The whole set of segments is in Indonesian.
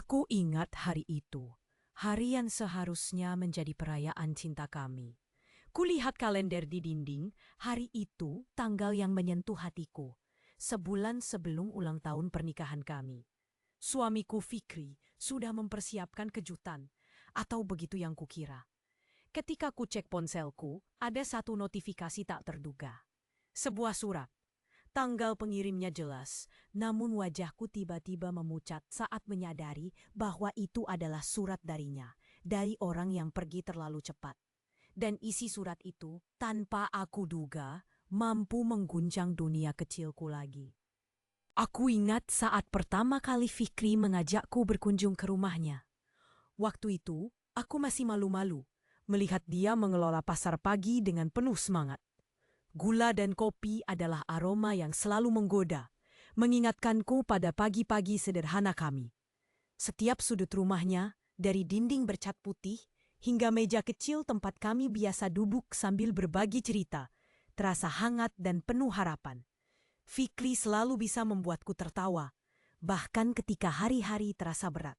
Aku ingat hari itu, hari yang seharusnya menjadi perayaan cinta kami. Kulihat kalender di dinding, hari itu tanggal yang menyentuh hatiku. Sebulan sebelum ulang tahun pernikahan kami. Suamiku Fikri sudah mempersiapkan kejutan, atau begitu yang kukira. Ketika ku cek ponselku, ada satu notifikasi tak terduga. Sebuah surat. Tanggal pengirimnya jelas, namun wajahku tiba-tiba memucat saat menyadari bahwa itu adalah surat darinya, dari orang yang pergi terlalu cepat. Dan isi surat itu, tanpa aku duga, mampu mengguncang dunia kecilku lagi. Aku ingat saat pertama kali Fikri mengajakku berkunjung ke rumahnya. Waktu itu, aku masih malu-malu melihat dia mengelola pasar pagi dengan penuh semangat. Gula dan kopi adalah aroma yang selalu menggoda, mengingatkanku pada pagi-pagi sederhana kami. Setiap sudut rumahnya, dari dinding bercat putih hingga meja kecil tempat kami biasa duduk sambil berbagi cerita, terasa hangat dan penuh harapan. Fikri selalu bisa membuatku tertawa, bahkan ketika hari-hari terasa berat.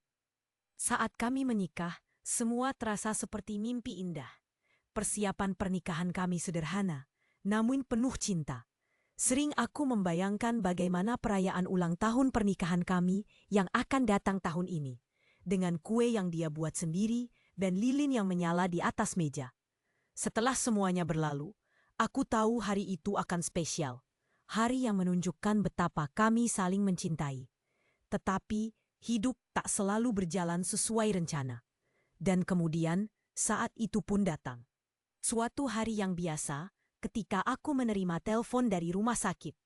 Saat kami menikah, semua terasa seperti mimpi indah. Persiapan pernikahan kami sederhana, namun penuh cinta. Sering aku membayangkan bagaimana perayaan ulang tahun pernikahan kami yang akan datang tahun ini. Dengan kue yang dia buat sendiri dan lilin yang menyala di atas meja. Setelah semuanya berlalu, aku tahu hari itu akan spesial. Hari yang menunjukkan betapa kami saling mencintai. Tetapi hidup tak selalu berjalan sesuai rencana. Dan kemudian saat itu pun datang. Suatu hari yang biasa, ketika aku menerima telepon dari rumah sakit,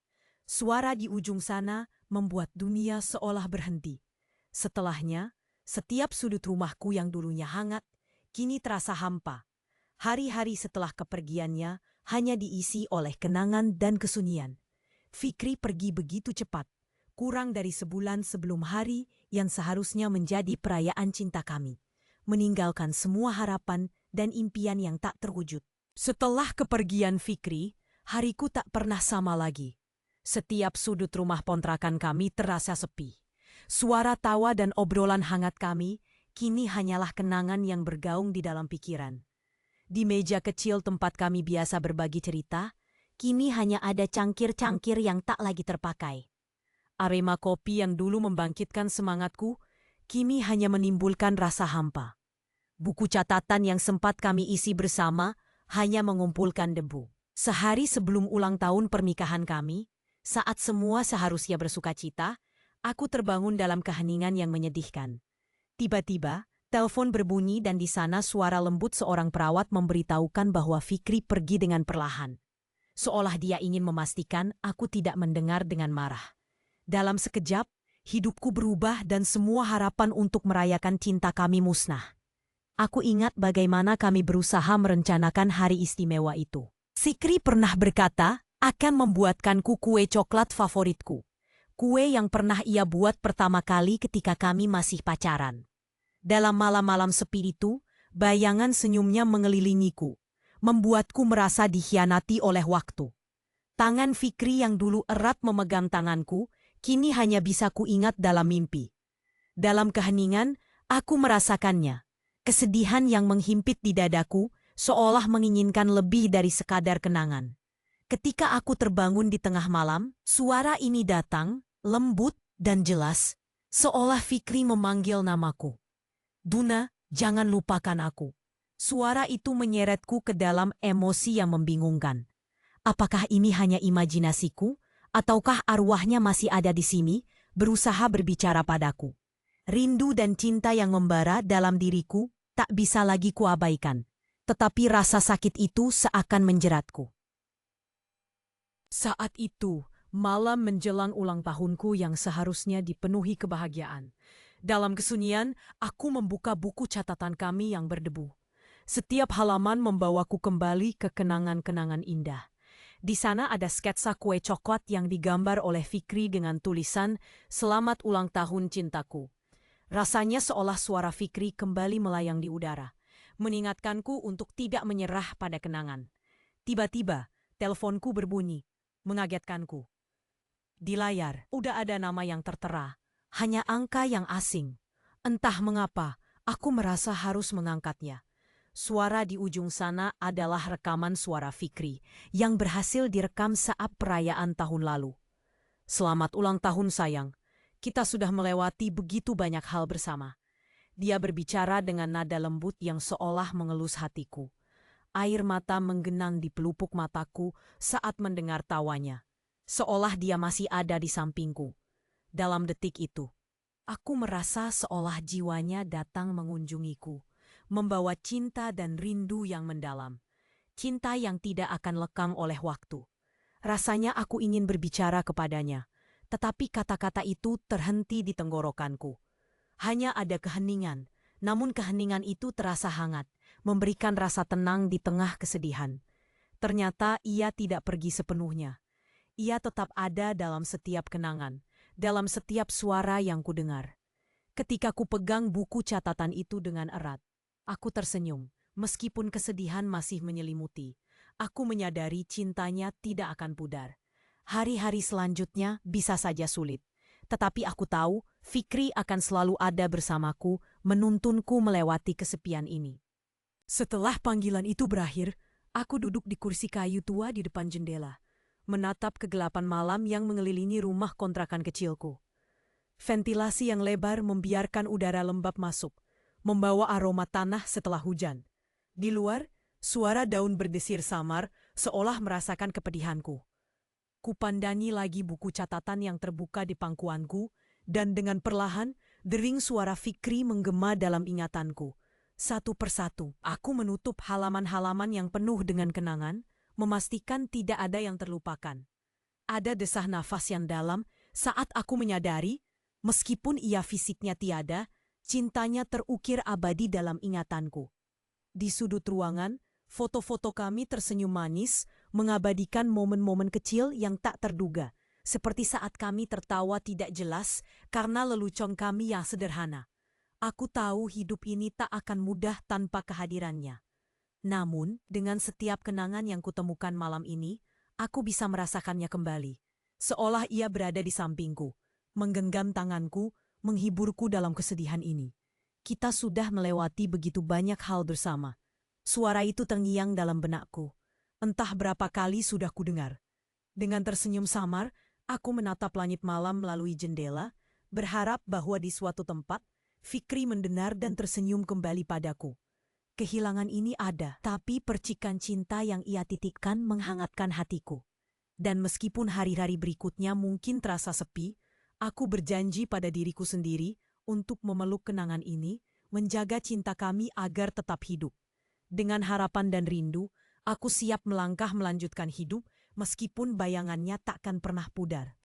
suara di ujung sana membuat dunia seolah berhenti. Setelahnya, setiap sudut rumahku yang dulunya hangat, kini terasa hampa. Hari-hari setelah kepergiannya hanya diisi oleh kenangan dan kesunyian. Fikri pergi begitu cepat, kurang dari sebulan sebelum hari yang seharusnya menjadi perayaan cinta kami, meninggalkan semua harapan dan impian yang tak terwujud. Setelah kepergian Fikri, hariku tak pernah sama lagi. Setiap sudut rumah kontrakan kami terasa sepi. Suara tawa dan obrolan hangat kami kini hanyalah kenangan yang bergaung di dalam pikiran. Di meja kecil tempat kami biasa berbagi cerita, kini hanya ada cangkir-cangkir yang tak lagi terpakai. Arema kopi yang dulu membangkitkan semangatku, kini hanya menimbulkan rasa hampa. Buku catatan yang sempat kami isi bersama hanya mengumpulkan debu. Sehari sebelum ulang tahun pernikahan kami, saat semua seharusnya bersukacita, aku terbangun dalam keheningan yang menyedihkan. Tiba-tiba, telepon berbunyi dan di sana suara lembut seorang perawat memberitahukan bahwa Fikri pergi dengan perlahan. Seolah dia ingin memastikan aku tidak mendengar dengan marah. Dalam sekejap, hidupku berubah dan semua harapan untuk merayakan cinta kami musnah. Aku ingat bagaimana kami berusaha merencanakan hari istimewa itu. Fikri pernah berkata akan membuatkanku kue coklat favoritku. Kue yang pernah ia buat pertama kali ketika kami masih pacaran. Dalam malam-malam sepi itu, bayangan senyumnya mengelilingiku, membuatku merasa dikhianati oleh waktu. Tangan Fikri yang dulu erat memegang tanganku, kini hanya bisa kuingat dalam mimpi. Dalam keheningan, aku merasakannya. Kesedihan yang menghimpit di dadaku seolah menginginkan lebih dari sekadar kenangan. Ketika aku terbangun di tengah malam, suara ini datang, lembut dan jelas, seolah Fikri memanggil namaku. Duna, jangan lupakan aku. Suara itu menyeretku ke dalam emosi yang membingungkan. Apakah ini hanya imajinasiku, ataukah arwahnya masih ada di sini, berusaha berbicara padaku? Rindu dan cinta yang membara dalam diriku tak bisa lagi kuabaikan, tetapi rasa sakit itu seakan menjeratku. Saat itu, malam menjelang ulang tahunku yang seharusnya dipenuhi kebahagiaan. Dalam kesunyian, aku membuka buku catatan kami yang berdebu. Setiap halaman membawaku kembali ke kenangan-kenangan indah. Di sana ada sketsa kue coklat yang digambar oleh Fikri dengan tulisan "Selamat ulang tahun cintaku". Rasanya seolah suara Fikri kembali melayang di udara, mengingatkanku untuk tidak menyerah pada kenangan. Tiba-tiba, teleponku berbunyi, mengagetkanku. Di layar, udah ada nama yang tertera, hanya angka yang asing. Entah mengapa, aku merasa harus mengangkatnya. Suara di ujung sana adalah rekaman suara Fikri yang berhasil direkam saat perayaan tahun lalu. Selamat ulang tahun sayang, kita sudah melewati begitu banyak hal bersama. Dia berbicara dengan nada lembut yang seolah mengelus hatiku. Air mata menggenang di pelupuk mataku saat mendengar tawanya. Seolah dia masih ada di sampingku. Dalam detik itu, aku merasa seolah jiwanya datang mengunjungiku, membawa cinta dan rindu yang mendalam. Cinta yang tidak akan lekang oleh waktu. Rasanya aku ingin berbicara kepadanya, tetapi kata-kata itu terhenti di tenggorokanku. Hanya ada keheningan, namun keheningan itu terasa hangat, memberikan rasa tenang di tengah kesedihan. Ternyata ia tidak pergi sepenuhnya. Ia tetap ada dalam setiap kenangan, dalam setiap suara yang kudengar. Ketika ku pegang buku catatan itu dengan erat, aku tersenyum, meskipun kesedihan masih menyelimuti. Aku menyadari cintanya tidak akan pudar. Hari-hari selanjutnya bisa saja sulit. Tetapi aku tahu Fikri akan selalu ada bersamaku, menuntunku melewati kesepian ini. Setelah panggilan itu berakhir, aku duduk di kursi kayu tua di depan jendela, menatap kegelapan malam yang mengelilingi rumah kontrakan kecilku. Ventilasi yang lebar membiarkan udara lembab masuk, membawa aroma tanah setelah hujan. Di luar, suara daun berdesir samar seolah merasakan kepedihanku. Kupandangi lagi buku catatan yang terbuka di pangkuanku, dan dengan perlahan, dering suara Fikri menggema dalam ingatanku. Satu persatu, aku menutup halaman-halaman yang penuh dengan kenangan, memastikan tidak ada yang terlupakan. Ada desah nafas yang dalam saat aku menyadari, meskipun ia fisiknya tiada, cintanya terukir abadi dalam ingatanku. Di sudut ruangan, foto-foto kami tersenyum manis, mengabadikan momen-momen kecil yang tak terduga, seperti saat kami tertawa tidak jelas karena lelucon kami yang sederhana. Aku tahu hidup ini tak akan mudah tanpa kehadirannya. Namun, dengan setiap kenangan yang kutemukan malam ini, aku bisa merasakannya kembali. Seolah ia berada di sampingku, menggenggam tanganku, menghiburku dalam kesedihan ini. Kita sudah melewati begitu banyak hal bersama. Suara itu terngiang dalam benakku. Entah berapa kali sudah kudengar. Dengan tersenyum samar, aku menatap langit malam melalui jendela, berharap bahwa di suatu tempat, Fikri mendengar dan tersenyum kembali padaku. Kehilangan ini ada, tapi percikan cinta yang ia titipkan menghangatkan hatiku. Dan meskipun hari-hari berikutnya mungkin terasa sepi, aku berjanji pada diriku sendiri untuk memeluk kenangan ini, menjaga cinta kami agar tetap hidup. Dengan harapan dan rindu, aku siap melangkah melanjutkan hidup, meskipun bayangannya takkan pernah pudar.